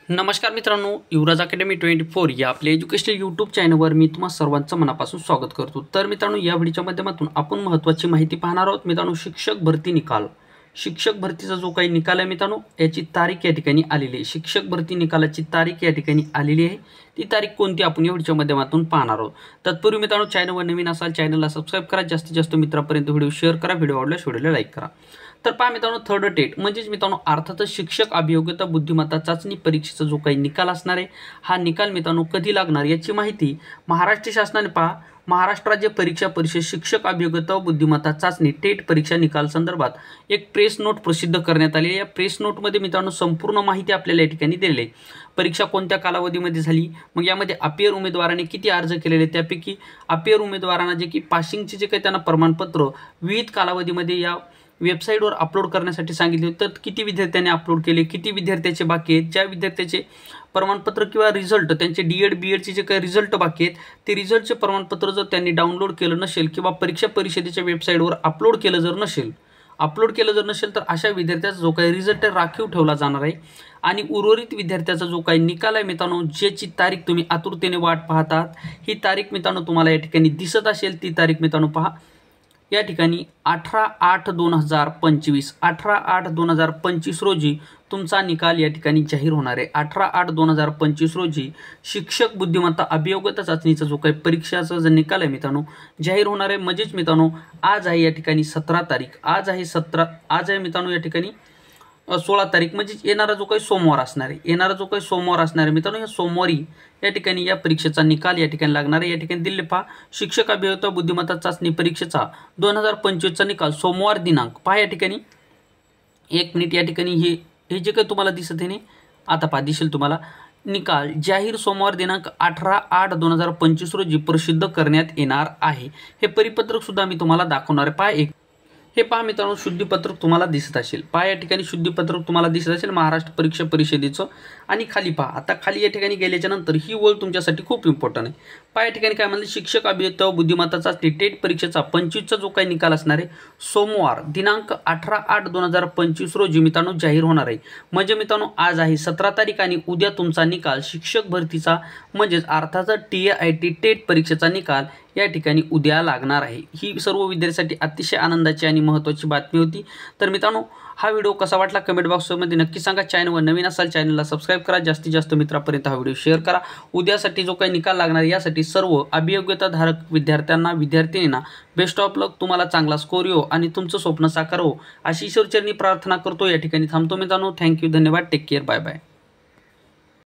नमस्कार मित्रांनो, युवराज अकॅडमी 24 या आपल्या एज्युकेशनल यूट्यूब चॅनलवर मी तुम्हा सर्वांचं मनापासून स्वागत करतो। तर मित्रांनो, या व्हिडिओच्या माध्यमातून आपण महत्त्वाची माहिती पाहणार आहोत। मित्रांनो, शिक्षक भरती निकाल, शिक्षक भरतीचा जो काही निकाल आहे मित्रांनो, याची तारीख या ठिकाणी आलेली आहे। शिक्षक भरती निकालाची तारीख या ठिकाणी आलेली आहे। ती तारीख कोणती आपण या व्हिडिओच्या माध्यमातून पाहणार आहोत। तत्पूर्वी मित्रांनो, चॅनलवर नवीन असाल चॅनलला सबस्क्राइब करा, जास्तीत जास्त मित्रांपर्यंत व्हिडिओ शेअर करा, व्हिडिओ आवडल्यास व्हिडिओला लाईक करा। तर पहा मित्रांनो, थर्ड टेट म्हणजेच मित्रांनो अर्थातच शिक्षक अभियोग्यता बुद्धिमत्ता चाचणी परीक्षेचा जो काही निकाल असणार आहे, हा निकाल मित्रांनो कधी लागणार याची माहिती महाराष्ट्र शासनाने पहा महाराष्ट्र राज्य परीक्षा परिषद शिक्षक अभियोग्यता बुद्धिमत्ता चाचणी टेट परीक्षा निकाल संदर्भात एक प्रेस नोट प्रसिद्ध करण्यात आली आहे। या प्रेस नोटमध्ये मित्रांनो संपूर्ण माहिती आपल्याला या ठिकाणी दिलेली आहे। परीक्षा कोणत्या कालावधीमध्ये झाली, मग यामध्ये अपियर उमेदवारांनी किती अर्ज केलेले, त्यापैकी अपियर उमेदवारांना जे की पासिंगचे जे काही त्यांना प्रमाणपत्र विविध कालावधीमध्ये या वेबसाईटवर अपलोड करण्यासाठी सांगितले, तर किती विद्यार्थ्यांनी अपलोड केले, किती विद्यार्थ्याचे बाकी आहेत, ज्या विद्यार्थ्याचे प्रमाणपत्र किंवा रिझल्ट त्यांचे डीएड बीएडचे जे काही रिझल्ट बाकी आहेत ते रिझल्टचे प्रमाणपत्र जर त्यांनी डाउनलोड केलं नसेल किंवा परीक्षा परिषदेच्या वेबसाईटवर अपलोड केलं जर नसेल तर अशा विद्यार्थ्याचा जो काही रिझल्ट राखीव ठेवला जाणार आहे। आणि उर्वरित विद्यार्थ्याचा जो काही निकाल आहे मित्रांनो, ज्याची तारीख तुम्ही आतुरतेने वाट पाहतात, ही तारीख मित्रांनो तुम्हाला या ठिकाणी दिसत असेल। ती तारीख मित्रांनो पहा या ठिकाणी 18/8/2025 18/8/2025 रोजी तुमचा निकाल या ठिकाणी जाहीर होणार आहे। 18/8/2025 रोजी शिक्षक बुद्धिमत्ता अभियोग्यता चाचणीचा जो काही परीक्षाचा जो निकाल आहे मित्रांनो जाहीर होणार आहे। म्हणजेच मित्रांनो आज आहे या ठिकाणी 17 तारीख, आज आहे मित्रांनो या ठिकाणी 16 तारीख, म्हणजे येणारा जो काही सोमवार असणार आहे मित्रांनो, या सोमवारी या ठिकाणी या परीक्षेचा निकाल या ठिकाणी लागणार आहे। या ठिकाणी दिले पहा शिक्षक अभियोग्यता बुद्धिमत्ता चाचणी परीक्षेचा 2025चा निकाल सोमवार दिनांक पहा या ठिकाणी 1 मिनिट, या ठिकाणी हे जे काही तुम्हाला दिसत आहे आता पहा दिसेल तुम्हाला निकाल जाहीर सोमवार दिनांक 18/8/2025 रोजी प्रसिद्ध करण्यात येणार आहे। हे परिपत्रक सुद्धा मी तुम्हाला दाखवणार आहे। पहा हे पहा मित्रांनो, शुद्धीपत्रक तुम्हाला दिसत असेल, पहा या ठिकाणी शुद्धीपत्रक तुम्हाला दिसत असेल महाराष्ट्र परीक्षा परिषदेचं। आणि खाली पहा, आता खाली या ठिकाणी गेल्याच्या नंतर ही ओळ तुमच्यासाठी खूप इम्पॉर्टंट आहे। पहा या ठिकाणी काय म्हणले, शिक्षक अभियोग्यता बुद्धिमत्ता चाचणी टेट परीक्षेचा 25चा जो काही निकाल असणार आहे सोमवार दिनांक 18/8/2025 रोजी मित्रांनो जाहीर होणार आहे। म्हणजे मित्रांनो आज आहे 17 तारीख आणि उद्या तुमचा निकाल शिक्षक भरतीचा म्हणजेच अर्थातच TAIT टेट परीक्षेचा निकाल या ठिकाणी उद्या लागणार आहे। ही सर्व विद्यार्थ्यांसाठी अतिशय आनंदाची आणि महत्त्वाची बातमी होती। तर मित्रांनो, हा व्हिडिओ कसा वाटला कमेंट बॉक्समध्ये नक्की सांगा। चॅनलवर नवीन असाल चॅनलला सबस्क्राइब करा, जास्तीत जास्त मित्रांपर्यंत हा व्हिडिओ शेअर करा। उद्यासाठी जो काही निकाल लागणार यासाठी सर्व अभियोग्यताधारक विद्यार्थ्यांना विद्यार्थिनींना बेस्ट ऑफ लक, तुम्हाला चांगला स्कोर येवो आणि तुमचं स्वप्न साकार हो अशी ईश्वरचरणी प्रार्थना करतो। या ठिकाणी थांबतो मित्रांनो, थँक्यू, धन्यवाद, टेक केअर, बाय बाय।